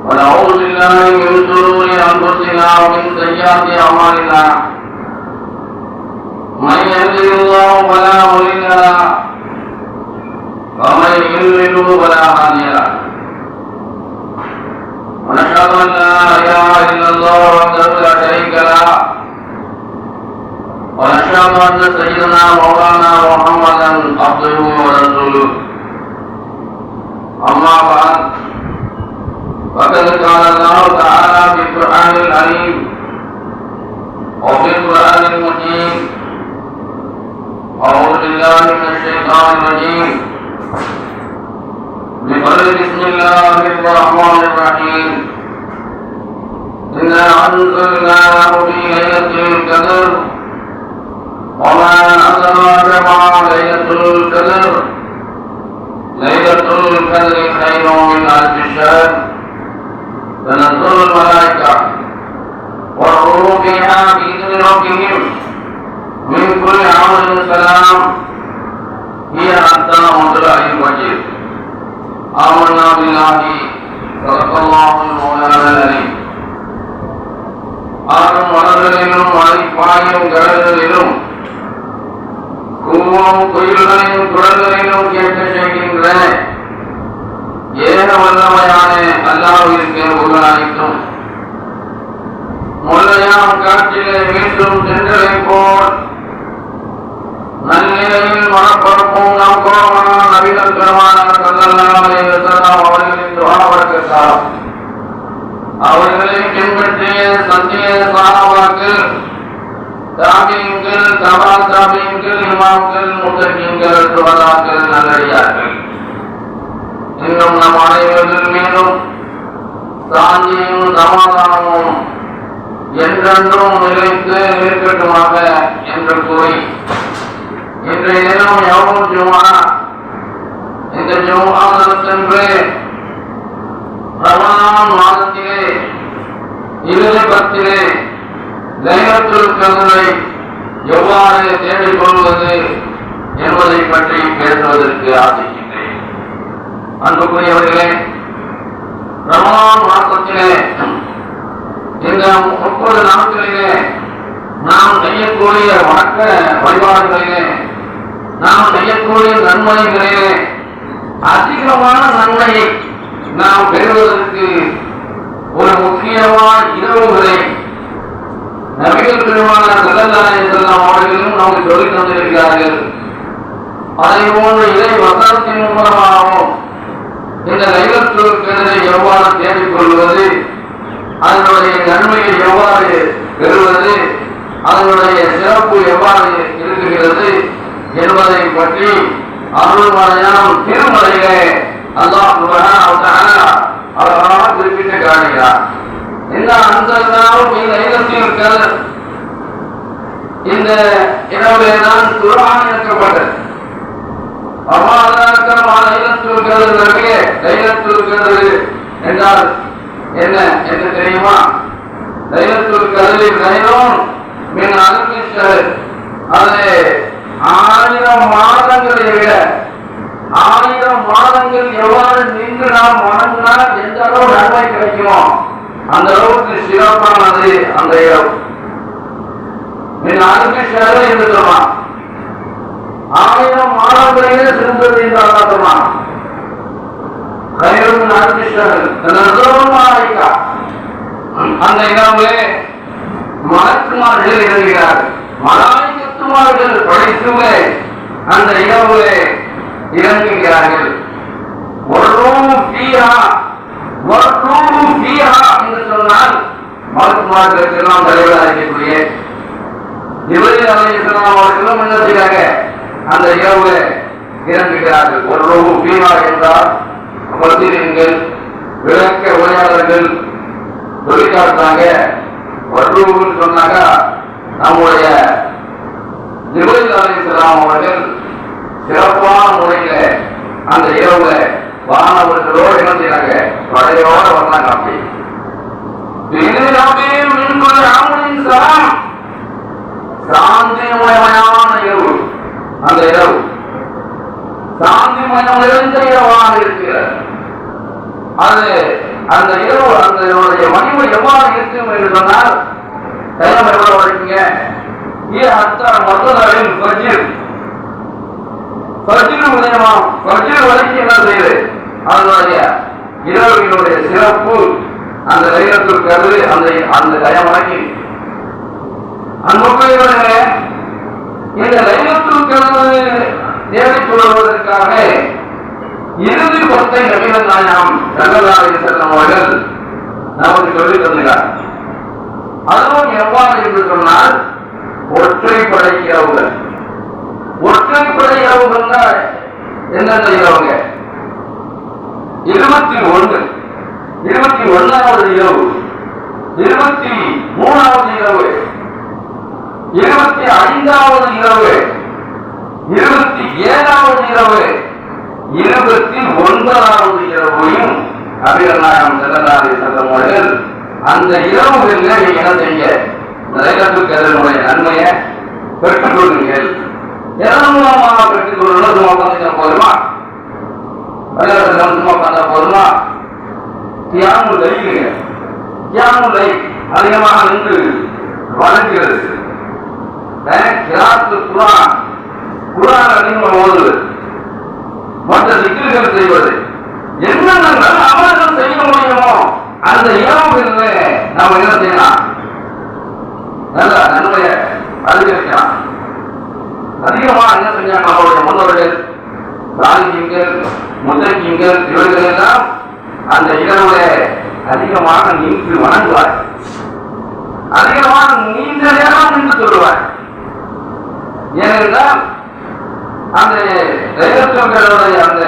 ونعوذ بالله من شرور أنفسنا ومن سيئات أعمالنا من يهده الله فلا مضل له ومن يضلل فلا هادي له ونشهد أن لا إله إلا الله وحده لا شريك له ونشهد أن سيدنا مولانا محمدا عبده ورسوله أما بعد فقد قال الله تعالى في القرآن العظيم وفي القرآن المجيد أعوذ بالله من الشيطان الرجيم بسم الله الرحمن الرحيم إنا أنزلناه في ليلة القدر وما أدراك ما ليلة القدر ليلة القدر خير من ألف شهر تنزل الملائكة والروح فيها بإذن ربهم من كل أمر سلام هي حتى مطلع الفجر آمنا بالله صدق الله المولانا العليم ஆறும் மலர்களிலும் மலைப்பாயும் கடல்களிலும் கூவும் குயில்களையும் குரல்களிலும் கேட்க செய்கின்ற ஏக வல்லமையான அல்லாஹ்விற்கு புகழ் அனைத்தும் முல்லையாம் காற்றிலே மீண்டும் சென்றதை போல் நன்னிலையில் மனப்பரப்பும் நம் கோமான நபிகள் பெருமானார் ஸல்லல்லாஹு அலைஹி வஸல்லம் அவர்களின் துஆ பரக்கத்தால் அவர்களை பின்பற்றிய சத்திய சஹாபாக்கள் தாபீன்கள் தபா தாபீன்கள் இமாம்கள் முத்தகீன்கள் சுஹதாக்கள் நல்லடியார்கள் இன்னும் நம் அனைவர்கள் மீதும் சாந்தியும் சமாதானமும் என்றென்றும் நிலைத்து இருக்கட்டுமாக என்று கூறி இன்றைய தினம் யௌமுல் ஜும்ஆ இந்த ஜும்ஆ தினத்தன்று ரமலான் மாதத்திலே இறுதி பத்திலே லைலத்துல் கத்ரை எவ்வாறு தேடிக் கொள்வது என்பதை பற்றி பேசுவதற்கு ஆசைக்கின்றேன். அன்புக்குரியவர்களே, ரமலான் மாதத்திலே இந்த 30 நாட்களிலே நாம் செய்யக்கூடிய வணக்க வழிபாடுகளிலே நாம் செய்யக்கூடிய நன்மைகளிலே அதிகமான நன்மையை நாம் பெறுவதற்கு ஒரு முக்கியமான இரவுகளை நபிகள் பெருமானார் ஸல்லல்லாஹு அலைஹி வஸல்லம் அவர்களும் நமக்கு சொல்லித் தந்திருக்கிறார்கள். அதை போன்ற இறை வசனத்தின் மூலமாகவும் இந்த லைலத்துல் கத்ரை எவ்வாறு தேடிக் கொள்வது, அதனுடைய நன்மையை எவ்வாறு பெறுவது, அதனுடைய சிறப்பு எவ்வாறு இருக்குகிறது என்பதை பற்றி அருள்மறையாம் திருமலையிலே அல்லாஹ் சுப்ஹானஹு வ தஆலா அழகாக குறிப்பிட்டு காட்டுகிறார். இந்த அன்சல்னாஹு லைலத்துல் கத்ர், இந்த இரவிலே தான் குர்ஆன் இறக்கப்பட்டது. அல்லாஹ் லைலத்துல் கத்ர் நபியே, லைலத்துல் கத்ர் என்றால் என்ன என்று தெரியுமா? லைலத்துல் கத்ரில் கைரும் மின் அல்ஃபி ஷஹர், அது 1000 மாதங்களை விட 1000 மாதங்கள் எவ்வாறு நின்று நாம் வணங்கினால் எந்த அளவு நன்மை கிடைக்குமோ அந்த அளவுக்கு சிறப்பானது அந்த இரவு. மின் அல்ஃபி ஷஹர் என்று சொன்னான். 1000 மாதங்களிலே சிறந்தது என்று அல்லாஹ் சொன்னான். கைரும் மின் அல்ஃபி ஷஹர் தனஸுல் மலாயிகா, அந்த இரவிலே மலக்குமார்கள் இறங்குகிறார்கள். மலாயிகத்துமார்கள் படைத்துவே அந்த இரவிலே இறங்குகிறார்கள். என்று சொன்னால் மலக்குமார்களுக்கெல்லாம் தலைவராக இருக்கக்கூடிய ஜிப்ரீல் அலைஹிஸ்ஸலாம் அவர்களும் என்ன செய்கிறாங்க, அந்த இரவுல இறங்குகிறார்கள். ஒரு ரூஹு ஃபீஹா என்றால் பத்திரிகள் விளக்க உரையாளர்கள் சொல்லிக்காட்டாங்க. ஒரு ரூஹுன்னு சொன்னாங்க, நம்முடைய ஜிப்ரீல் அலைஹிஸ்ஸலாம் அவர்கள் சிறப்பான முறையில அந்த இரவுல வானவர்களோடு என்ன செய்யறாங்க, படையோட வந்தாங்க. அப்படி சாந்திமயமான இரவு, அந்த இரவு சாந்திமயம் நிறைந்த இரவாக இருக்கிறது. அது அந்த இரவு அந்த மகிமை எவ்வாறு இருக்கும் என்று சொன்னால் டைம் எவ்வளவு வரைக்குங்க மொத்தம் உதயமாம் வரைக்கும் என்ன செய்யுது அதனுடைய இரவுகளுடைய சிறப்பு அந்த லைலத்துல் கத்ர் அந்த டைம் வரைக்கும் அன்புக்குரியவர்களே இந்த லைலத்துல் கத்ர் தேடிக் கொள்வதற்காக இறுதி பொறுத்தை நபிகள் நாயகம் ஸல்லல்லாஹு அலைஹி வஸல்லம் அவர்கள் நமக்கு சொல்லித் தந்தார். அதுவும் எவ்வாறு என்று சொன்னால் ஒற்றைப்படை இரவுகள். ஒற்றைப்படை இரவுகள் என்னென்ன இரவுங்க? 21 21வது இரவு, 23வது இரவு, 25வது இரவு, 27வது இரவு, 29வது இரவையும் நபிகள் நாயகம் ஸல்லல்லாஹு அலைஹி வஸல்லம் அவர்கள் அந்த இரவுகளில் நீங்க என்ன செய்ய லைலத்துல் கத்ருடைய நன்மையை பெற்றுக் கொள்ளுங்கள். எதன் மூலமாக பெற்றுக் கொள்ளணும்? சும்மா உட்காந்துக்க போதுமா? சும்மா உட்காந்தா போதுமா? கியாமுல் லைல், கியாமுல் லைல் அதிகமாக நின்று வணங்குகிறது. கிராத்துல் குர்ஆன், குர்ஆன் அதிகமாக ஓதுவது, மற்ற திக்ருகள் செய்வது, என்னென்ன அமல்கள் செய்ய முடியுமோ அந்த இரவுகளில் நாம் என்ன செய்யலாம்? நல்ல நன்மையை அதிகரிக்கலாம். அதிகமா என்ன செஞ்சாங்க நம்மளுடைய முன்னோர்கள், சாலிஹீன்கள், முத்தகீன்கள், இவர்கள் எல்லாம் அந்த இரவுல அதிகமாக நின்று வணங்குவார், அதிகமாக நீண்ட நேரம் நின்று சொல்லுவார். ஏனென்றால் அந்த லைலத்துல் கத்ருடைய அந்த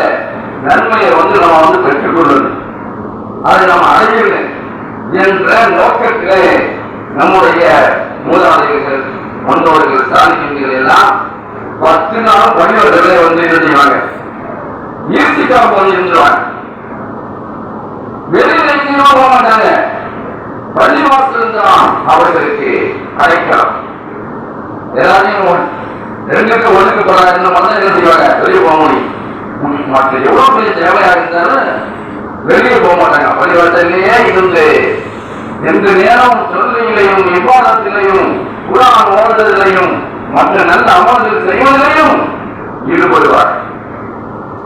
நன்மையை நம்ம பெற்றுக் கொள்ளணும், அதை நாம் அடையணும் என்ற நோக்கத்திலே நம்முடைய மூதாதையர்கள், முன்னோர்கள், சாலிஹீன்கள் எல்லாம் 10 நாள் பணிவர்களை என்ன செய்வாங்க? ஈர்த்திக்காக இருந்துருவாங்க. வெளியில எங்கேயும் போக மாட்டாங்க. பள்ளிவாசல் தான் அவர்களுக்கு அடைக்கலாம். எல்லாரையும் 2க்கு 1க்கு போறாங்க என்ன செய்வாங்க? வெளியே போக முடியும். மற்ற எவ்வளவு பெரிய தேவையாக இருந்தாலும் வெளியே போக மாட்டாங்க. பள்ளிவாசல்லையே இருந்து எந்த நேரம் தொழுகையிலையும், இபாதத்திலையும், குர்ஆன் ஓதுவதிலையும், மற்ற நல்ல அமல்கள் செய்வதிலையும் ஈடுபடுவார்.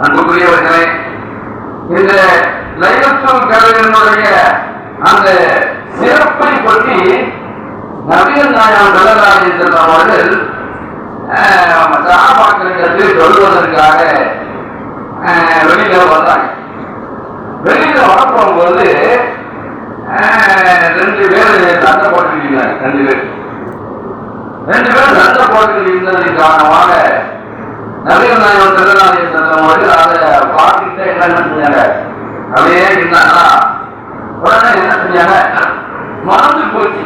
அன்புக்குரியவர்களே, இந்த லைலத்துல் கத்ருடைய அந்த சிறப்பை பற்றி நபிகள் நாயகம் ஸல்லல்லாஹு அலைஹி வஸல்லம் அவர்கள் சஹாபாக்களிடத்தில் சொல்வதற்காக வெளியில வந்தாங்க. வெளியில வரப்போகும்போது 2 பேர் சண்டை போட்டுக்கிட்டாங்க. 2 பேர் சண்டை போட்டுக்கிட்டு இருந்ததன் காரணமாக நபிகள் நாயகம் ஸல்லல்லாஹு அலைஹி வஸல்லம் அவர்கள் அதை பார்த்துட்டு என்ன செஞ்சாங்க? அப்படியே இருந்தாங்கன்னா உடனே என்ன செஞ்சாங்க? மறந்து போச்சு.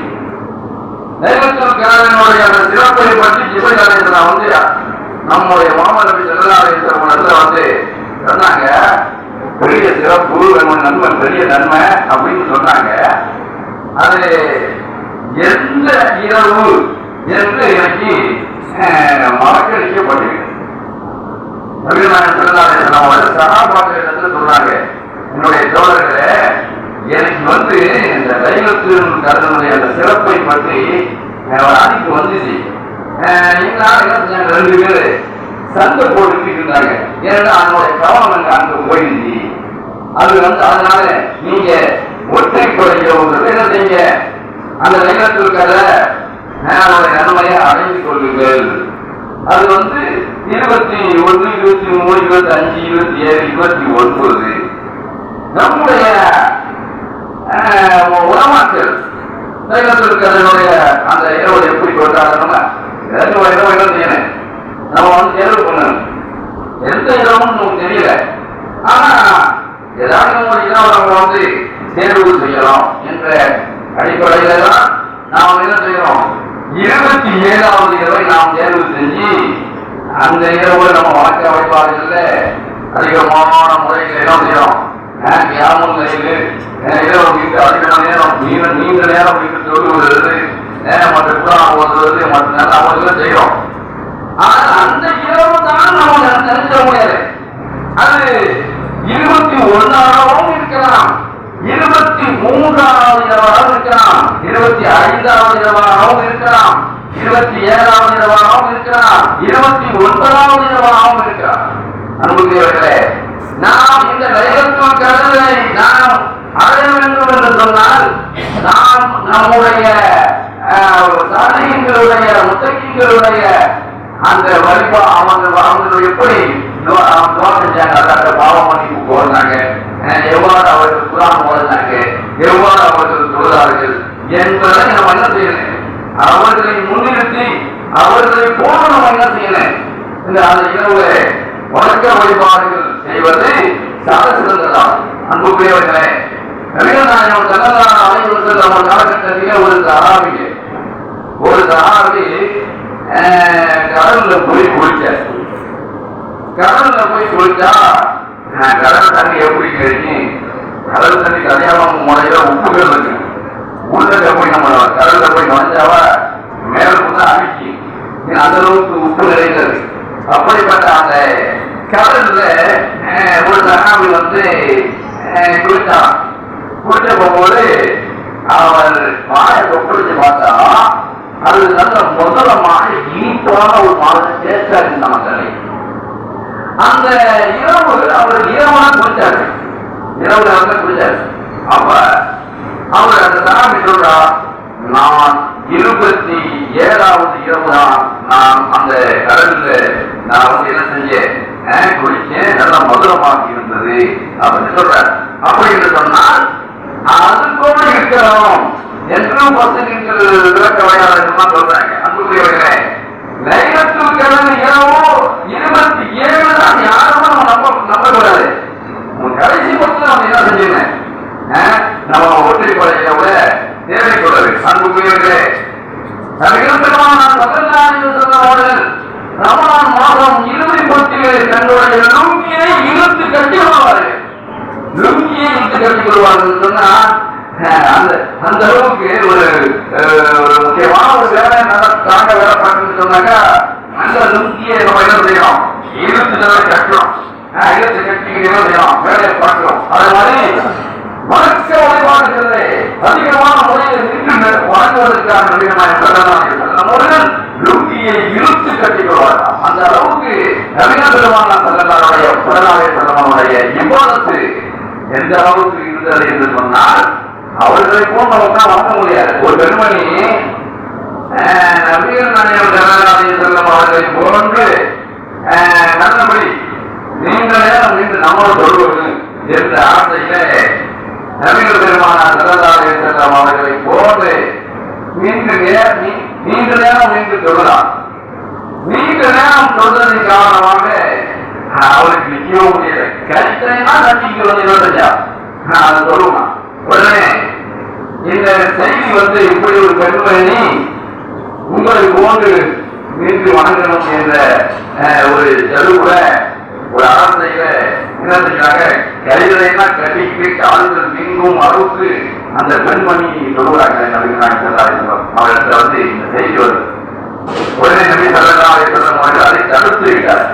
லைலத்துல் கத்ருடைய அந்த சிறப்பை பற்றி ஜிப்ரீல் அலைஹிஸ்ஸலாம் நம்முடைய முஹம்மது நபி ஸல்லல்லாஹு அலைஹி வஸல்லம் சொன்னாங்க, பெரிய சிறப்பு, நன்மை, பெரிய நன்மை அப்படின்னு சொன்னாங்க. அது எந்த இரவு என்று எனக்கு மறக்கடிக்கப்பட்டிருக்கு. நபிகள் நாயகம் ஸல்லல்லாஹு அலைஹி வஸல்லம் அவர்கள் சஹாபாக்களிடத்தில் சொல்றாங்க, என்னுடைய தோழர்களே, எனக்கு இந்த லைலத்துல் கத்ருடைய அந்த சிறப்பை பற்றி ஒரு அறிவிப்பு வந்துச்சு. என்ன செஞ்சாங்க? 2 பேர் சண்டை போட்டுக்கிட்டு இருந்தாங்க. ஏன்னா அதனுடைய கவனம் அங்க போயிடுச்சு. அது அதனால நீங்க ஒற்றைப்படைக்கிறவங்க என்ன செய்யுங்க? அந்த லைலத்துல் கத்ர் நன்மையை அடைந்து கொள்ளுங்கள். அது 21, 23, 25, 27, 29 நம்முடைய உலமாக்கள் லைலத்துல் கத்ருடைய அந்த இரவு எப்படி கொண்டாடணும்னா இரவு என்ன செய்யணும்? நம்ம தேர்வு பண்ணணும். எந்த இரவும் நமக்கு தெரியல, ஆனா ஏதாவது ஒரு இரவு நம்ம தேர்வு செய்யலாம் என்ற அடிப்படையில தான் நாம் என்ன செய்யறோம்? 27வது இரவை நாம் தேர்வு செஞ்சு அந்த இரவு நம்ம வழக்க வைப்பார்கள் அதிகமான முறையில் என்ன செய்யறோம்? கியாமுல் லைல் இரவு வீட்டு அதிகமான நேரம் நீண்ட நேரம் வீட்டு தொழுவது, மற்ற குர்ஆன் ஓதுவது, மற்ற நல்ல அமல்கள் செய்யறோம். ஆனா அந்த இரவு தான் நம்ம நினைச்ச முடியாது. அது 21ஆகவும் இருக்கலாம், 23வது இரவாகவும் இருக்கலாம், 25வது இரவாகவும் இருக்கலாம், 27வது இரவாகவும் இருக்கலாம், 29வது இரவாகவும் இருக்கலாம். அன்புக்குரியவர்களே, நாம் இந்த லைலத்துல் கத்ரை நாம் அடைய வேண்டும் என்று சொன்னால் நாம் நம்முடைய சாலிஹீன்களுடைய முத்தகீன்களுடைய அந்த வழிபா அவங்க எப்படி துவா செஞ்சாங்க, அல்லாஹ்ட்ட பாவ மன்னிப்பு கோரினாங்க, எவ்வாறு அவர்கள் குர்ஆன் ஓதினாங்க, எவ்வாறு அவர்கள் தொழுதார்கள் என்பதை நம்ம என்ன செய்யணும், அவர்களை முன்னிறுத்தி அவர்களை போல நம்ம என்ன செய்யணும், இந்த அந்த இரவு வணக்க வழிபாடுகள் செய்வது சால சிறந்ததான். அன்புக்குரியவர்களே, நபிகள் நாயகம் ஸல்லல்லாஹு அலைஹி வஸல்லம் காலகட்டத்திலே ஒரு சஹாபி கடல்ல போய் குளிச்சார். கடல்ல போய் குளிச்சா கடல் தண்ணி எப்படி கழிச்சு, கடல் தண்ணி கல்யாணம் முறையில உப்புகள் இருக்கு, உள்ள போய் நம்ம கடல்ல போய் நுழைஞ்சாவா மேலும் அடிச்சு அந்த அளவுக்கு உப்பு நிறைந்தது. அப்படிப்பட்ட அந்த கடல்ல ஒரு சகாபி குளிச்சான். குளிச்ச போகும்போது அவர் மாயை கொப்பளிச்சு பார்த்தா அது நல்ல முதலமாக இனிப்பான ஒரு மாதிரி டேஸ்டா இருந்தாங்க. அந்த இரவு அவர் இரவா குளிச்சாரு, இரவுல குளிச்சாரு. அப்ப அவர் அந்த சகாபி சொல்றா, நான் 27வது இரவு தான் நான் அந்த கடல்ல நான் என்ன செஞ்சேன், குளிச்சேன், நல்ல மதுரமாக இருந்தது அப்படின்னு சொல்றாரு. அப்படி என்று சொன்னால் அது கூட இருக்கிறோம் என்றும் விளக்க வகையாளர்கள் சொல்றாங்க. அன்புக்குரியவர்களே, லைலத்துல் கத்ர் இரவு 27 தான் யாரும் நம்பக்கூடாது. கடைசி பட்சம் நம்ம என்ன செஞ்சிருந்தேன், நம்ம ஒற்றை படையில கூட தேவைக்கூடாது. அன்புக்குரியவர்களே, அவர்கள் ரமலான் மாதம் இறுதி பத்திகளை தங்களுடைய லுங்கியை இழுத்து கட்டி கொள்வார்கள். லுங்கியை இழுத்து கட்டி கொள்வார்கள் சொன்னா அந்த அளவுக்கு ஒரு முக்கியமான ஒரு வேலை தாங்க வேலை பார்க்கணும்னு சொன்னாக்கா அந்த லுங்கியை நம்ம என்ன செய்யணும், இழுத்து கட்டணும், இழுத்து கட்டிக்கிட்டு என்ன செய்யணும், வேலையை பார்க்கிறோம். அது மாதிரி வணக்க வழிபாடுகளை அதிகமான முறையில் நின்று வணங்குவதற்கான முறைகள் லுங்கியை இழுத்து கட்டிக் கொள்வார்கள். அந்த அளவுக்கு நபிகள் பெருமானார் ஸல்லல்லாஹு அலைஹி வஸல்லம் இபாதத்து எந்த அளவுக்கு இருந்தது என்று சொன்னால் அவர்களை போல் நமக்கு வாங்க முடியாது. ஒரு பெண்மணி நபிகள் நாயகம் ஸல்லல்லாஹு அலைஹி வஸல்லம் அவர்களை போன்று நல்லபடி நீண்ட நேரம் நின்று நம்மளோட சொல்வது என்ற ஆசையில நபிகள் பெருமானார் ஸல்லல்லாஹு அலைஹி வஸல்லம் அவர்களை போன்று நீண்ட நேரம் நின்று சொல்லலாம். நீண்ட நேரம் சொல்றதின் காரணமாக அவருக்கு நிச்சயவும் முடியல. கருத்தனா நம்பிக்கை அதை சொல்லுவான். உடனே இந்த செய்தி இப்படி ஒரு பெண்மணி உங்களை போன்று நின்று வணங்கணும் என்ற ஒரு செலவுல ஒரு அரசையில என்ன செஞ்சாங்க, கைகளையெல்லாம் கட்டிக்கிட்டு கால்கள் நீங்கும் அளவுக்கு அந்த பெண்மணி சொல்லுறாங்க. அவர்கிட்ட இந்த செய்தி வருது. உடனே நபி ஸல்லல்லாஹு அலைஹி வஸல்லம் அதை தடுத்து விட்டார்.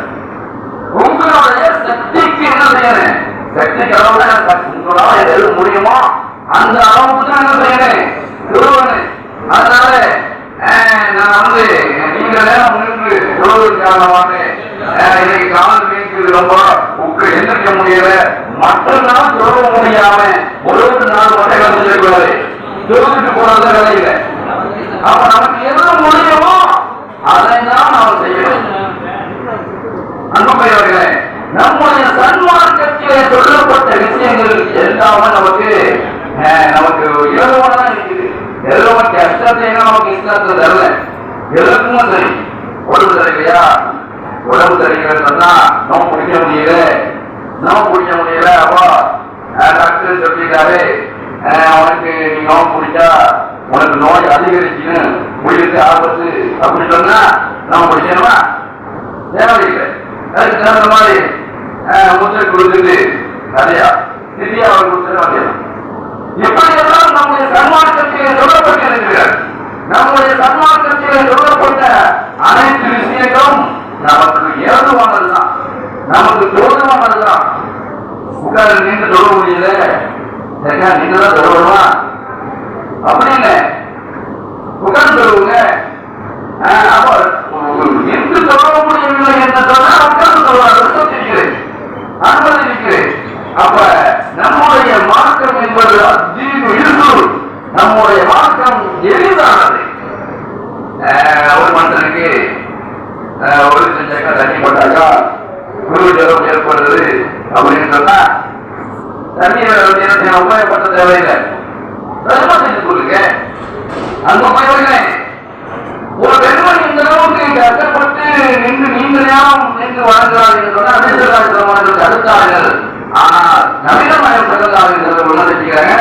உங்களுடைய சக்திக்கு என்ன செய்யணும், சக்திக்கு அளவுல உங்களால் எது முடியுமோ அந்த அளவுக்கு தான் என்ன செய்யணும் சொல்லுவேன். அதனால நான் நீங்க நேரம் நின்று சொல்வதன் காரணமாக இன்னைக்கு காலம் நீங்க ரொம்ப எந்திரிக்க முடியல, மற்ற நாள் சொல்ல முடியாம ஒரு நாள் மட்டும் கலந்துக்கூடாது, சொல்லிட்டு போறது வேலையில. அப்ப நமக்கு எது முடியுமோ அதை தான் நாம் செய்யணும். அன்புக்குரியவர்களே, நம்முடைய சன்மார்க்கத்திலே சொல்லப்பட்ட விஷயங்கள் எல்லாமே நமக்கு இலகுவானதான் இருக்குது. எல்லோருமே கஷ்டத்தை நமக்கு இஸ்லாத்துல தரல. எல்லாருக்கும் சரி, உடம்பு சரியில்லையா, உடம்பு சரியில்லை சொன்னா நோய் பிடிக்க முடியல, அப்போ டாக்டர் சொல்லிட்டாரு உனக்கு நீ நோய் பிடிச்சா உனக்கு நோய் அதிகரிச்சுன்னு உயிருக்கு ஆபத்து அப்படின்னு சொன்னா நம்ம பிடிச்சோமா தேவையில்லை. அதுக்கு தகுந்த மாதிரி முத்திரை கொடுத்துட்டு நிறையா நிதியா அவர் கொடுத்துட்டு வந்திடலாம். இப்படியெல்லாம் நம்முடைய சன்மார்க்கத்திலே சொல்லப்பட்டிருக்கிறார். நம்முடைய சன்மார்க்கத்திலே சொல்லப்பட்ட அனைத்து விஷயங்களும் நமக்கு ஏதுவானதுதான், நமக்கு தோதுவானதுதான். உட்கார நின்று தொட முடியல, நின்றுதான் தொடருமா அப்படி இல்லை, உட்கார்ந்து சொல்லுங்க. என்று சொல்ல முடியவில்லை என்று சொன்னால் உட்கார்ந்து சொல்வார்கள், அனுமதிக்கிறேன். அப்ப நம்முடைய மார்க்கம் என்பது நம்முடைய மார்க்கம் எளிதானது. ஒரு மனுஷனுக்கு ஒரு செஞ்சக்கா தண்ணி போட்டாக்கா குரு ஜலம் ஏற்படுறது அப்படின்னு சொன்னா தண்ணீர் உபயோகப்பட்ட தேவையில்லை, செஞ்சு சொல்லுங்க. அந்த உபயோகம் ஒரு பெண்மணி இந்த அளவுக்கு கஷ்டப்பட்டு நின்று நீண்ட நேரம் நின்று வாழ்கிறார்கள் என்று சொன்னால் அமிர்தராஜர்கள் அடுத்தார்கள். ஆனால் நவீனமயம் செல்லதார்கள் உணர்ச்சிக்கிறாங்க,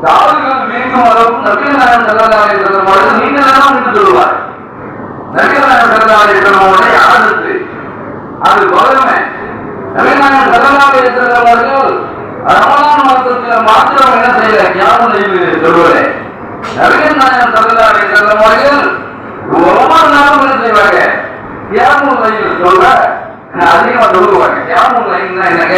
காவல்கள் வீங்கும் அளவுக்கு நவீனமயம் செல்லதார்கள் சொல்லும் பொழுது நீண்ட நேரம் நின்று சொல்லுவார். நவீனமயம் செல்லதார்கள் சொல்லும் பொழுது ஆதத்து அது பலமே. நவீனமயம் செல்லதார்கள் சொல்லும் பொழுது ரமலான் மாதத்தில் மாத்திரம் என்ன செய்யல ஞாபகம் சொல்லுவதே. நவீனமயம் செல்லதார்கள் சொல்லும் பொழுது ஒவ்வொரு நாளும் என்ன செய்வாங்க, கியாமுல் லைல் சொல்ல அதிகமா சொல்லுவாங்க. கியாமுல் லைல்னா என்னங்க,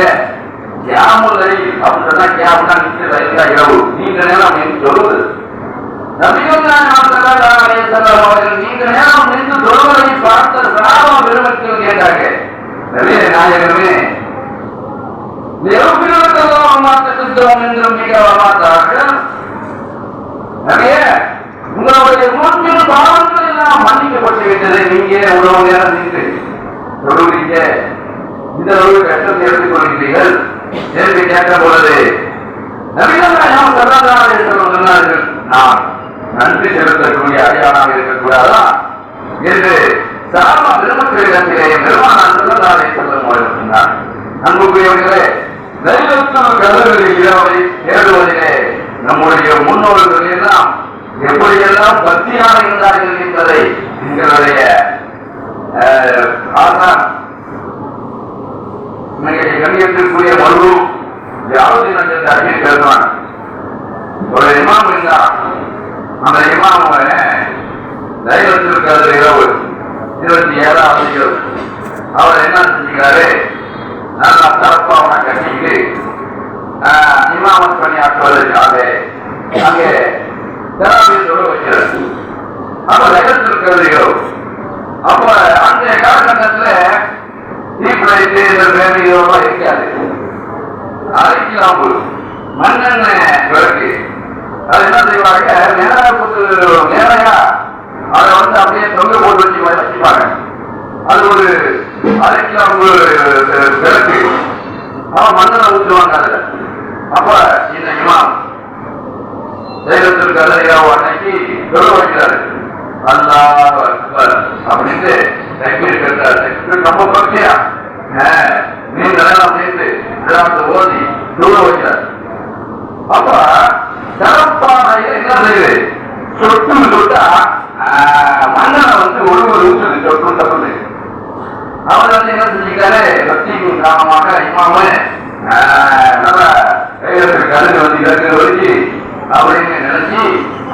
கியாமுல் லைல் அப்படின்னு சொன்னா கியாமுன்னா நிச்சய லைலா இரவு நீண்ட நேரம் என்று சொல்லுவது. நபிகள் நாயகம் ஸல்லல்லாஹு அலைஹி வஸல்லம் அவர்கள் நீண்ட நேரம் நின்று சொல்வதை பார்த்த சஹாபா பெருமக்கள் கேட்டாங்க, நபியே நாயகமே நிரூபினர்களெல்லாம் மாற்றத்துவம் என்று மிக வரமாட்டார்கள். நபியே உங்களுடைய மூன்றில் பாவங்கள் எல்லாம் மன்னிக்கப்பட்டு விட்டதை நீங்க உணவு நேரம் நின்று சொல்லுவீங்க, இந்த அளவு கஷ்டத்தை எடுத்துக் கொள்கிறீர்கள் என்று கேட்ட பொழுது நபிகள் நாயகம் ஸல்லல்லாஹு அலைஹி வஸல்லம் சொன்னார்கள், நான் நன்றி செலுத்தக்கூடிய அடையாளமாக இருக்கக்கூடாதா என்று சஹாபா பெருமக்களிடத்திலே பெருமானார் ஸல்லல்லாஹு அலைஹி வஸல்லம் அவர்கள் சொன்னார். அன்புக்குரியவர்களே, லைலத்துல் கத்ர் இரவை தேடுவதிலே நம்முடைய முன்னோர்கள் எல்லாம் எப்படியெல்லாம் பக்தியாக இருந்தார்கள் என்பதை எங்களுடைய கண்ணியத்திற்குரிய மருவு யாவது அறிவியல் பேசுவான். ஒரு இமாம் இருந்தார். அந்த இமாம் லைலத்துல் கத்ர் இரவு 27ஆம் இரவு அவர் என்ன செஞ்சுக்காரு, நல்லா சிறப்பா அவனை கட்டிக்கிட்டு இமாமத் பணியாற்றுவதற்காக அங்கே சொல்ல வைக்கிறது. அப்ப லைலத்துல் கத்ர் இரவு. அப்ப அந்த காலகட்டத்தில் தீப்பிழைத்து இந்த பேருலாம் இருக்காது. அரைக்கிலாம்பு மண்ணெண்ணெய் விளக்கு அது என்ன செய்வாங்க, நேரையா அதை அப்படியே தொங்க போட்டு வச்சுப்பாங்க. அது ஒரு அரைக்கிலாம்பு விளக்கு. அவன் மண்ணெண்ணெய் ஊற்றுவாங்க அதுல. அப்ப இந்த இமாம் லைலத்துல் கத்ர் இரவு அன்னைக்கு சொல்ல வைக்கிறாரு, அல்லாஹ் அக்பர் அப்படின்னு தக்பீர் கட்டுறாரு. ரொம்ப பக்தியா நீண்ட நேரம் சேர்ந்து ஓதி சொல்ல வைக்கிறார். அப்ப சிறப்பான என்ன செய்யுது, சொட்டு சொட்டா மன்னனை ஒருவர் ஊற்றுது சொட்டு தப்பு. அவர் என்ன செஞ்சுக்காரு, பக்தியின் காரணமாக இமாம நல்ல லைலத்துல் கத்ர் இருக்கிற வரைக்கும் அப்படின்னு நினைச்சு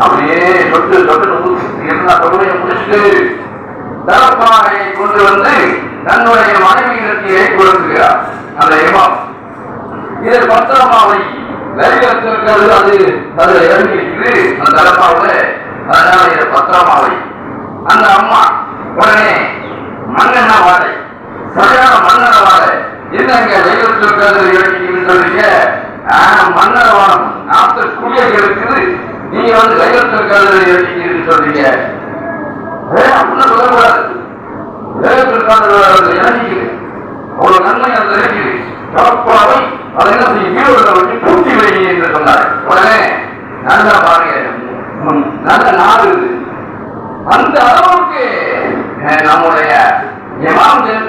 அப்படியே சொட்டு சொட்டு எல்லா தொழுவையை முடிச்சுட்டு தலப்பானை கொண்டு தன்னுடைய மனைவியிற்கு கொடுக்கிறார் அந்த இமாம். இதை பத்திரமாவை லைலத்துல் கத்ர் அது அதுல இறங்கி இருக்குது அந்த தலப்பாவுல. அதனால இதை பத்திரமாவை அந்த அம்மா உடனே மண்ணெண்ண வாழை சரியான மண்ணெண்ண வாழை என்னங்க லைலத்துல் கத்ர் இறங்கின்னு சொல்றீங்க, மன்னர வானம் 40 குடியர்கள் இருக்குது, நீங்க லைலத்துல் கத்ர் இறங்கின்னு சொல்றீங்க அப்படின்னு சொல்லக்கூடாது. லைலத்துல் கத்ர் இறங்கிக்குது, அவ்வளவு நன்மை அந்த இறங்கிது. தலப்பாவை அதை என்ன செய்ய வீடுகளை வச்சு பூட்டி வைங்க என்று சொன்னார். உடனே நல்லா பாருங்க, நல்ல நாடு அந்த அளவுக்கு நம்முடைய இமாம்கள்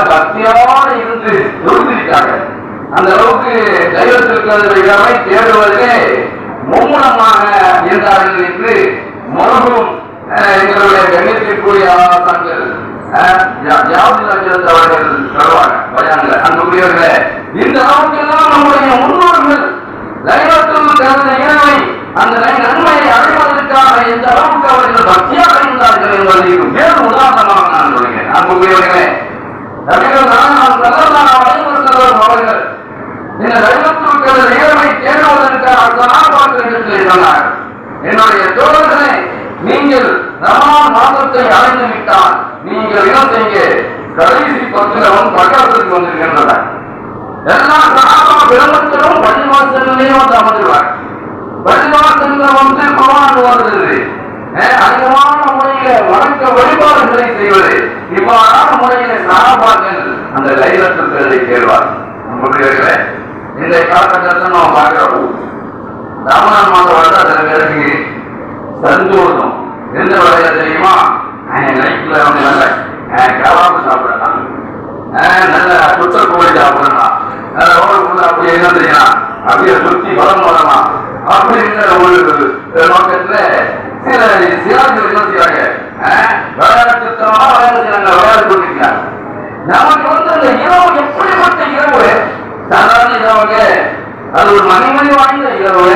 பக்தியோடு இருந்து தொழுதிருக்காங்க. அந்த அளவுக்கு லைலத்துல் கத்ர் இரவை தேடுவதிலே மும்முரமாக இருந்தார்கள் என்று மருகும் எங்களுடைய கண்ணியத்திற்குரிய ஆசான்கள் அவர்கள் சொல்வாங்க பயான்ல. அன்புக்குரியவர்களே, இந்த அளவுக்கெல்லாம் நம்முடைய முன்னோர்கள் லைலத்துல் கத்ர் இரவை அந்த நன்மையை அடைவதற்காக எந்த அளவுக்கு அவர்கள் பக்தியாக இருந்தார்கள் என்பதற்கு வேறு உதாரணமாக நான் சொல்கிறேன். அன்புக்குரியவர்களே, நபிகள் நாயகம் ஸல்லல்லாஹு அலைஹி வஸல்லம் அவர்கள் இந்த லைலத்துல் நிகழ்வை தேடுவதற்காக சொன்னார், என்னுடைய தோழர்களே, நீங்கள் ரமலான் மாதத்தை அடைந்து விட்டால் நீங்கள் என்ன செய்ய, கடைசி 10 பக்கத்திற்கு வந்திருக்கின்றன. எல்லா சகாபா பெருமக்களும் பள்ளிவாசல்லையும் வந்து அமர்ந்துவார். பள்ளிவாசல்ல வந்து குர்ஆன் ஓதுவது, அதிகமான முறையில வணக்க வழிபாடுகளை செய்வது, இவ்வாறான முறையில சகாபாக்கள் அந்த லைலத்துல் கத்ரை கேள்வார். இந்த காலகட்டத்தில் நம்ம பார்க்கிறோம், ரமலான் மாதம் வந்து அதில் பேருக்கு சந்தோஷம். எந்த வகையில தெரியுமா, நைட்ல வந்து நல்ல கவாபு சாப்பிடலாம், நல்ல சுத்தக்கூடி சாப்பிடலாம், ரோடுக்குள்ள அப்படியே என்ன செய்யலாம், அப்படியே சுத்தி பலம் வரலாம் அப்படிங்கிற ஒரு நோக்கத்துல சில சிறார்கள் என்ன செய்யறாங்க, விளையாட்டுத்தனமா விளையாட்டு கொண்டிருக்கிறாங்க. நமக்கு வந்து அந்த இரவு எப்படிப்பட்ட இரவு, சாதாரண இரவுங்க, அது ஒரு மணிமணி வாய்ந்த இரவு,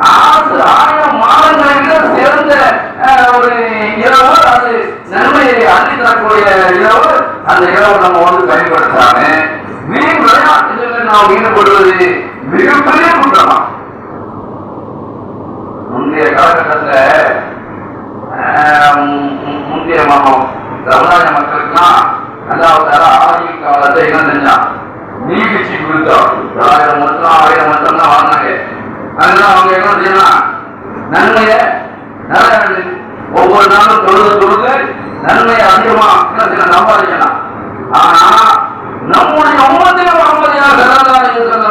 1000 மாதங்களை விட சிறந்த ஒரு இரவு, அது நன்மையை அள்ளி தரக்கூடிய இரவு. அந்த இரவு நம்ம வந்து பயன்படுத்தாம வீண் விளையாட்டுகளில் நாம் ஈடுபடுவது மிகப்பெரிய குற்றமா. முந்தைய காலகட்டத்தில் முந்தைய சமுதாய மக்களுக்குலாம் அல்லாஹ் ஆயுள் காலத்தை என்ன செஞ்சான், நீதிச்சு கொடுத்தோம். 1000 வருஷம் 1000 வருஷம் தான் வாழ்ந்தாங்க. அதனால அவங்க என்ன செய்யலாம், நன்மைய ஒவ்வொரு நாளும் தொழுது நன்மையை அதிகமா என்ன செய்யலாம், சம்பாதிக்கலாம். ஆனா நம்முடைய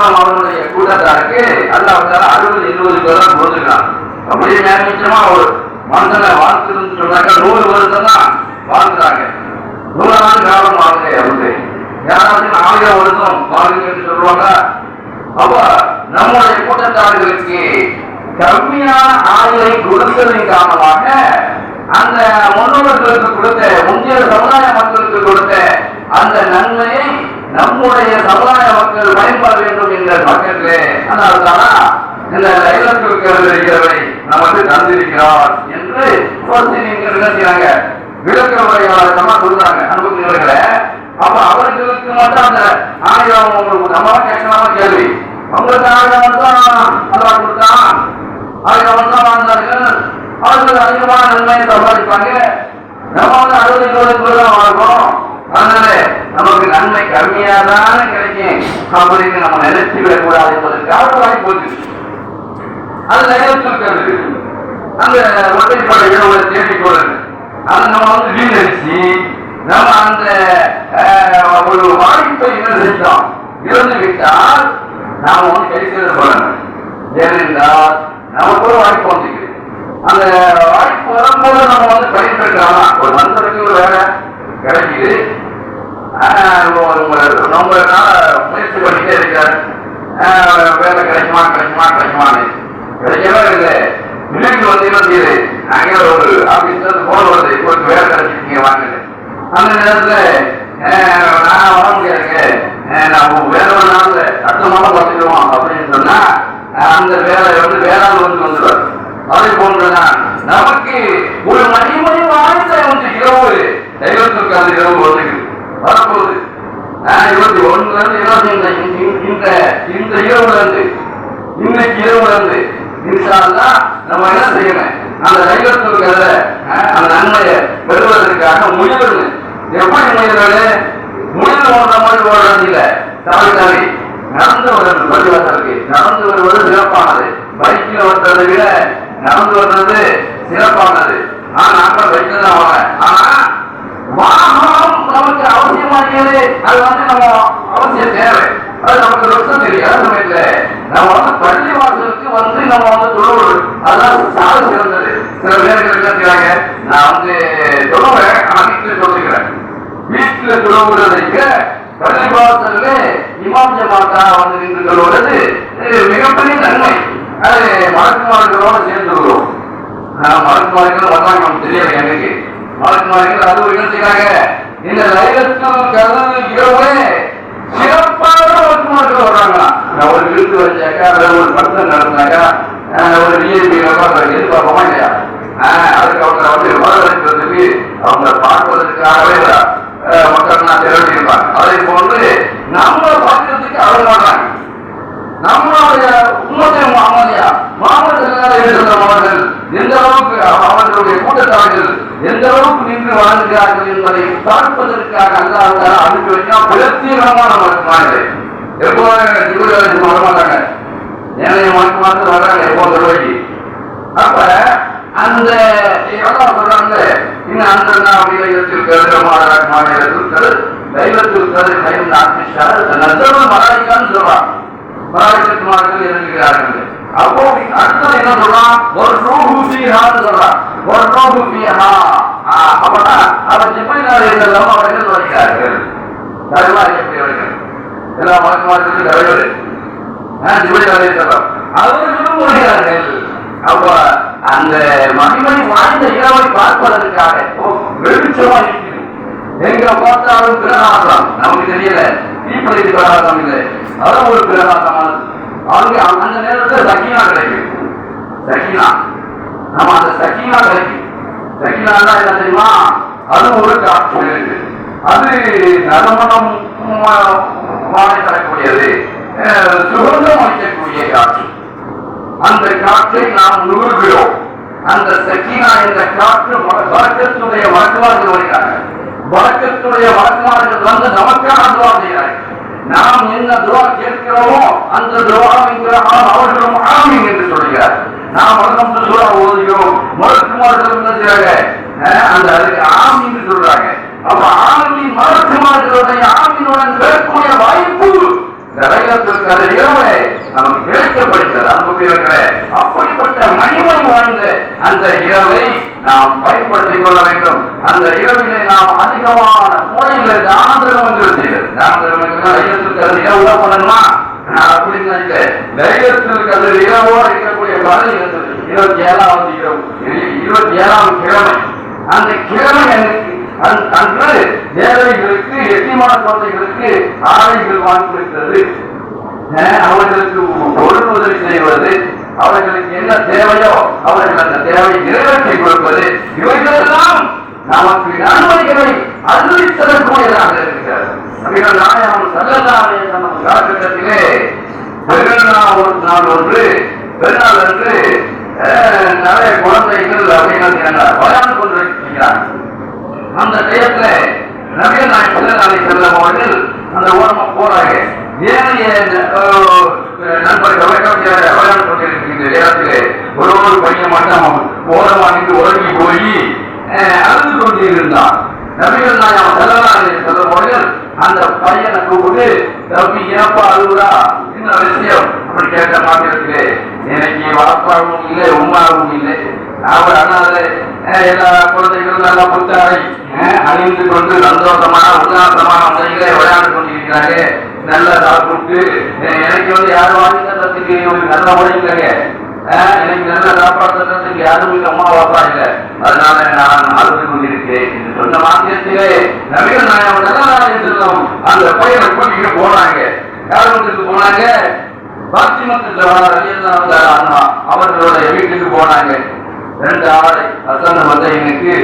அவருடைய கூட்டத்தாருக்கு அல்லாஹ் 60-70 பேர் கொடுத்துருக்கான். அப்படியே நிச்சயமா ஒரு மனுஷனை வாழ்த்துன்னு சொன்னாங்க, 100 வருஷம் தான் வாழ்ந்துறாங்க. 100 ஆண்டு காலம் வாழ்க்கை அவங்க யாராச்சும் 1000 வருஷம் வாழ்க்கைன்னு சொல்லுவாங்க. அப்ப நம்முடைய கூட்டத்தார்களுக்கு கம்மியான ஆயுளை கொடுத்ததன் காரணமாக அந்த முன்னோர்களுக்கு கொடுத்த, முந்தைய சமுதாய மக்களுக்கு கொடுத்த அந்த நன்மையை நம்முடைய சமுதாய மக்கள் பயன்பட வேண்டும் என்ற பக்கத்திலே அதனால்தானா இந்த லைலத்துல் கத்ரை நமக்கு தந்திருக்கிறார் என்று என்ன செய்யறாங்க, விளக்க உரையாளர்களா சொல்றாங்க அனுபவங்களை. அப்ப அவர்களுக்கு மட்டும் அந்த 1000 நம்ம கேட்கலாமா கேள்வி, அவங்களுக்கு 1000 தான் அல்லா கொடுத்தான், 1000 தான் வாழ்ந்தார்கள், அவர்கள் அதிகமான நன்மையை சம்பாதிப்பாங்க. நம்ம வந்து 60-70 தான் வாழ்வோம், அதனால நமக்கு நன்மை கம்மியா தானே கிடைக்கும் அப்படின்னு நம்ம நினைச்சு விடக்கூடாது என்பதற்காக வாங்கி போச்சு. அது லைலத்துல் கத்ர் அந்த ஒற்றைப்படை இரவுல தேடி போறது, அதை நம்ம வந்து வீணடிச்சு நம்ம அந்த ஒரு வாய்ப்பை என்ன செஞ்சோம், இறந்து விட்டால் நாம வந்து கை செய்த போறோம். ஏனென்றால் நமக்கு ஒரு வாய்ப்பு வந்துருக்கு, அந்த வாய்ப்பு வரும்போது நம்ம வந்து பயன்பெற்றாலும் ஒரு மனுஷனுக்கு ஒரு வேலை கிடைக்குது, நம்மளால முயற்சி பண்ணிட்டே இருக்காரு, வேலை கிடைக்குமான்னு கிடைக்கவே இல்லை. இன்னைக்கு வந்து என்ன செய்யுது, அங்கே ஒரு ஆபீஸ்ல போன் வருது, இப்போ வேலை கிடைச்சிருக்கீங்க வாங்குது. அந்த நேரத்துல நான் வர முடியாதுங்க, நான் வேற ஒரு நாள்ல அடுத்த மாதம் பார்த்துக்குவோம் அப்படின்னு சொன்னா அந்த வேலை வந்து வேளாண் வந்துடுவார். அதே போன்றுதான் நமக்கு ஒரு மணிமணி வாய்ந்த வந்து இரவு லைலத்துல் கத்ர் இரவு வந்து வரப்போகுது. 21 இந்த இரவுல இருந்து இன்னைக்கு இரவுல இருந்து இன்ஷா அல்லாஹ் நம்ம என்ன செய்யணும், அந்த லைலத்துல் கத்ரை அந்த நன்மையை பெறுவதற்காக முயலணும். எப்படி முயல்வது, முயல் ஓடுற மாதிரி ஓடுறது இல்லை, தாவி நடந்து வருவது. பள்ளிவாசலுக்கு நடந்து வருவது சிறப்பானது, பைக்கில் வர்றதை விட நடந்து வர்றது சிறப்பானது. ஆனா நாங்கள் பைக்கில் தான் வரேன். ஆனா வாகனம் நமக்கு அவசியமாகிறது, அது வந்து நம்ம அவசியம் தேவை, அது நமக்கு ரொம்ப தெரியாது. சமயத்துல நம்ம வந்து பள்ளிவாசலுக்கு வந்து நம்ம வந்து தொழுவது அதான் சாலை சிறந்தது. சில பேர்கள் என்ன செய்வாங்க, நான் வந்து தொழுவேன் ஆனா வீட்டுல சொல்லிக்கிறேன், வீட்டுல தொழுவுறதுக்கு பள்ளிவாசல்ல இமாம் ஜமாத்தா வந்து நின்று கொள்வது மிகப்பெரிய நன்மை. அது மலக்குமார்களோட சேர்ந்து வருவோம். மலக்குமார்கள் வந்தாங்க, நமக்கு தெரியாது எனக்கு. மலக்குமார்கள் அது என்ன செய்யறாங்க, இந்த லைலத்துல் கத்ர் இரவு சிறப்பாக மலக்குமார்கள் வர்றாங்களா. ஒரு விருது வச்சாக்கா, ஒரு பர்சன் நடந்தாக்கா, ஒரு விஐபி எதிர்பார்ப்போமா இல்லையா, அதுக்கு அவங்க வந்து வரவேற்பதற்கு அவங்க பார்ப்பதற்காகவே மக்கள் நான் திரட்டி இருப்பாங்க. அதே போன்று நம்ம பார்க்கறதுக்கு அவங்க வர்றாங்க. அவர்களுடைய கூட்டத்தார்கள் எந்த அளவுக்கு நின்று வாழ்கிறார்கள் என்பதை பார்ப்பதற்காக அல்லாஹ் அனுப்பி வைத்தா பிரத்யேகமான மருத்துவமானது. எப்போது வரமாட்டாங்க, ஏனைய மருத்துவமாக வர்றாங்க எப்போ தொழுவைக்கு. அப்ப அந்த சொல்றாங்க இன்னும் அந்த அப்படியில் மாநிலத்தில் தைலத்தில் மலாய்க்கான்னு சொல்றான். மலாய்க்கு இறங்குகிறார்கள். அப்போ அடுத்தது என்ன சொல்றான், ஒரு நோகுபியான்னு சொல்றான். ஒரு நோகுபியா அப்பனா அவர் ஜிப்பைனார் என்றெல்லாம் அவர்கள் வருகிறார்கள். தலைவாரி எப்படி அவர்கள் எல்லா மருத்துவர்களுக்கு தலைவர் ஜிப்பைனாரே சொல்றான். அவர்களும் வருகிறார்கள். அப்ப அந்த மகிமை வாய்ந்த இரவை பார்ப்பதற்காக வெளிச்சமா இருக்குது. எங்க பார்த்தாலும் பிரகாசம், நமக்கு தெரியல தீப்பதி பிரகாசம் இல்லை, அதான் ஒரு பிரகாசமானது. அவங்க அந்த நேரத்தில் சக்கீனா கிடைக்கும். சக்கீனா நம்ம அந்த சக்கீனா கிடைக்கும். சக்கீனா என்ன தெரியுமா, அது ஒரு காற்று இருக்கு. அது நறுமணம் வாழை தரக்கூடியது, சுகந்தம் அளிக்கக்கூடிய காற்று. அந்த காற்றை நாம் நுகர்கிறோம். அந்த சக்கீனா என்ற காற்று வழக்கத்துடைய வழக்கமார்கள் வருகிறார்கள். வழக்கத்துடைய வழக்கமார்கள் வந்து நமக்காக துவா செய்கிறார்கள். நாம் என்ன துவா கேட்கிறோமோ அந்த துவாவின் அவர்களும் ஆமீன் என்று சொல்கிறார். நாம் வழக்கம் சூறா ஓதுகிறோம், மருத்துவர்கள் அந்த அதுக்கு ஆமீன் என்று சொல்றாங்க. அப்ப ஆமீன் மருத்துவர்களுடைய ஆமீனுடன் பெறக்கூடிய வாய்ப்பு நமக்கு கிடைக்கப்படுகிறது. அப்படிப்பட்ட மகிமை வாழ்ந்த அந்த இரவை நாம் பயன்படுத்திக் கொள்ள வேண்டும். அந்த இரவிலே நாம் அதிகமான முறையில் தான தர்மங்கள் செய்வது. தான தர்மங்கள் இரவு பண்ணணுமா அப்படின்னு தைரியத்தில் கதிர் இரவோ இருக்கக்கூடிய பதவி 27வது இரவு, 27ஆம் கிழமை. அந்த கிழமை அன்று ஏழைகளுக்கு எட்டிமான குழந்தைகளுக்கு ஆடைகள் வாங்கி கொடுக்கிறது, அவர்களுக்கு பொருள் உதவி செய்வது, அவர்களுக்கு என்ன தேவையோ அவர்கள் அந்த தேவையை நிறைவேற்றி கொடுப்பது, இவைகளெல்லாம் நமக்கு நன்மைகளை அள்ளி தரக்கூடியதாக இருக்கிறது. நாயகம் சல்லல்லாஹு காலகட்டத்திலே பெருநாள் ஒன்று, பெருநாள் அன்று நிறைய குழந்தைகள் அப்படின்னு வளர்ந்து கொண்டிருக்கிறார். அந்த நேரத்துல நபிகள் நாயகம் ஸல்லல்லாஹு அலைஹி வஸல்லம் அந்த ஓரமா போறாங்க. ஏனைய நண்பர்கள் விளையாண்டு கொண்டிருக்கின்ற நேரத்திலே ஒரு பையன் மட்டும் ஓரமா நின்று உறங்கி போய் அழுது கொண்டிருந்தான். நபிகள் நாயகம் ஸல்லல்லாஹு அலைஹி வஸல்லம் அந்த பையனை கூப்பிட்டு, தம்பி ஏப்பா அழுகுறா, என்ன விஷயம் அப்படி கேட்ட மாத்திரத்திலே, எனக்கு வாப்பாவும் இல்லை உமாவும் இல்லை, அவர் அண்ணாது எல்லா குழந்தைகளும் நல்லா புத்தாரை அணிந்து கொண்டு சந்தோஷமான உல்லாசமான முறையிலே விளையாண்டு கொண்டிருக்கிறாங்க. நல்லா சாப்பிட்டு எனக்கு யாரும் வாங்கி தரத்துக்கு நல்ல முறையில்லைங்க, எனக்கு நல்ல சாப்பாடு தரத்துக்கு யாரும் இல்லை, அம்மா பாப்பா இல்லை, அதனால நான் அழுது கொண்டிருக்கேன் என்று சொன்ன மாத்தியத்திலே நபிகள் நாயகம் ஸல்லல்லாஹு அலைஹி வஸல்லம் அந்த பையனை கூட்டிட்டு போனாங்க. யார் வீட்டுக்கு போனாங்க? பாத்திமத்து அவர்களுடைய வீட்டுக்கு போனாங்க. 2 ஆடை அசந்த மந்தையனுக்கு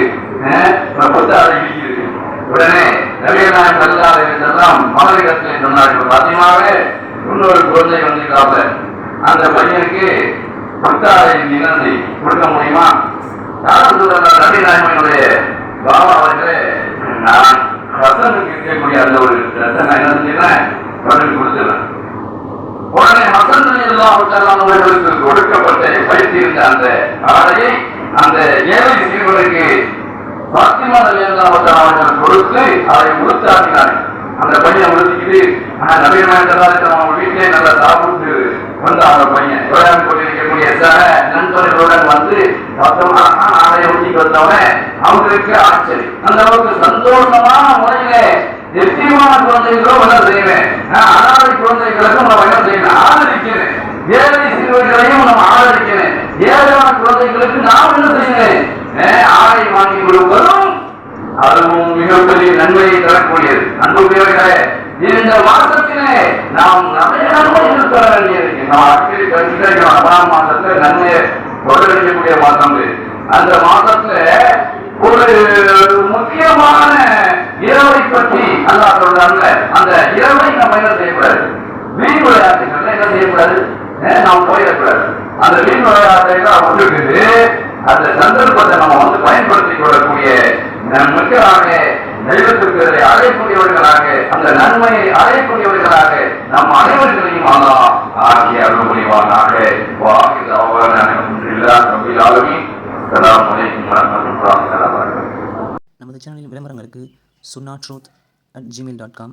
புத்தாடை இருக்கிறது. உடனே நபிகள் நாயகம் ஸல்லல்லாஹு அலைஹி வஸல்லம் மகளிடத்திலே சொன்னார்கள், பாத்திமாவே இன்னொரு குழந்தை வந்திருக்காங்க, அந்த பையனுக்கு புத்தாடை நிகழ்ச்சி கொடுக்க முடியுமா? யாரும் சொல்றாங்க, நபிகள் நாயகனுடைய பாபா அவர்களே, நான் ஹசனுக்கு இருக்கக்கூடிய அந்த ஒரு ரசனை என்ன செஞ்சேன் பதில் கொடுத்துறேன். உடனே ஹசன் ரலியல்லாஹு தஆலா அவர்களுக்கு கொடுக்கப்பட்ட வைத்திருந்த அந்த ஆடையை அந்த ஏழை சிறுவனுக்கு பாத்திமா ரலியல்லாஹு தஆலா அவர்கள் கொடுத்து அதை உடுத்தாக்கினார்கள். அந்த பையன் உடுத்திக்கிட்டு நபிகள் நாயகம் ஸல்லல்லாஹு அலைஹி வஸல்லம் வீட்டிலே நல்லா சாப்பிட்டு வந்து அந்த பையன் விளையாண்டு கொண்டிருக்கக்கூடிய சக நண்பர்களுடன் வந்து ஆடையை ஊட்டிக்கு வந்தவனே அவங்களுக்கு ஆச்சரியம். அந்த அளவுக்கு சந்தோஷமான முறையிலே எத்தீமான குழந்தைகளும் என்ன செய்வேன், அனாதை குழந்தைகளுக்கும் நம்ம என்ன செய்யணும், ஆதரிக்கிறேன். ஏழை சிறுவர்களையும் நம்ம ஆதரிக்கிறேன். ஏழையான குழந்தைகளுக்கு நாம் என்ன செய்யணும், ஆடை வாங்கி கொடுப்பதும் அதுவும் மிகப்பெரிய நன்மையை தரக்கூடியது. அன்புக்குரியவர்களே, இந்த மாசத்திலே நாம் நிறைய நன்மைகள் பெற வேண்டியிருக்கு. நம்ம அடிக்கடி கண்டிப்பாக 9ஆம் மாசத்துல நன்மையை தொடரக்கூடிய மாசம். அந்த மாசத்துல ஒரு முக்கியமான இரவை பற்றி அல்லாஹ் சொல்றாங்க. அந்த இரவை நம்ம என்ன செய்யக்கூடாது, வீண் விளையாட்டுகள் என்ன செய்யக்கூடாது, நாம் போயிடக்கூடாது. அந்த வீண் விளையாட்டை விட்டுட்டு அந்த சந்தர்ப்பத்தை நம்ம பயன்படுத்திக் கொள்ளக்கூடிய மக்களாக தெய்வத்திற்கு அடையக்கூடியவர்களாக அந்த நன்மையை அடையக்கூடியவர்களாக நம் அனைவர்களையும் ஆகிய அருள் புரிவானாக. நமது சேனலின் விளம்பரங்களுக்கு sunnaatruth@gmail.com